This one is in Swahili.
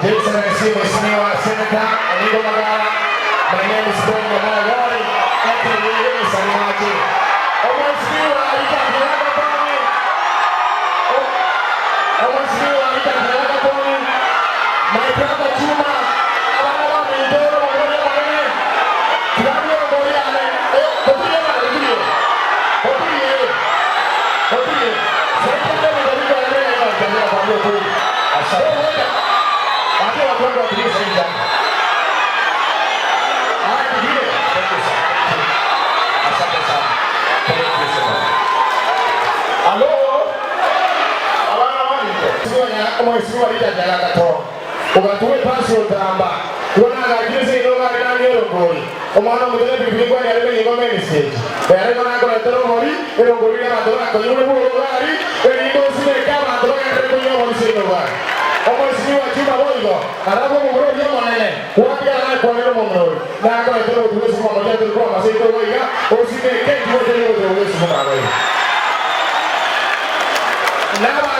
Jason Racimo, Mheshimiwa Seneta Anigo Magara, my name is Ben Magari, aka Saniwaki. Mheshimiwa Itakiaga Poni, Mheshimiwa Itakiaga Poni, my brother Chuma, Abana Mindoro Magari Magari, Kami Magari Ale, Kopiye Magari, Kopiye, Sekende Magari Magari Magari Magari, Asal. Aku akan beri saja. Ini. Asal besar. Halo. Awal-awal itu. Semuanya, kamu semua tidak jalan kantor. Bukan tuh pasti utama. Kuna lagi sih itu nggak ada yang ngomong. Omong mungkin di video ini ada yang ngomong message. Dari mana aku nanti ngomong, itu ngomong yang ada aku nyuruh ngomong lagi. Ini itu sih kamu ada yang ngomong ngomong sih ngomong. Mheshimiwa Chuma Boygo, arabu mugoro yo monene, wapi ana konero mongoro. Na ko etero tuwe suma moja tulikuwa masito boyga, osime kenji wote yo tuwe suma boyga. Na ba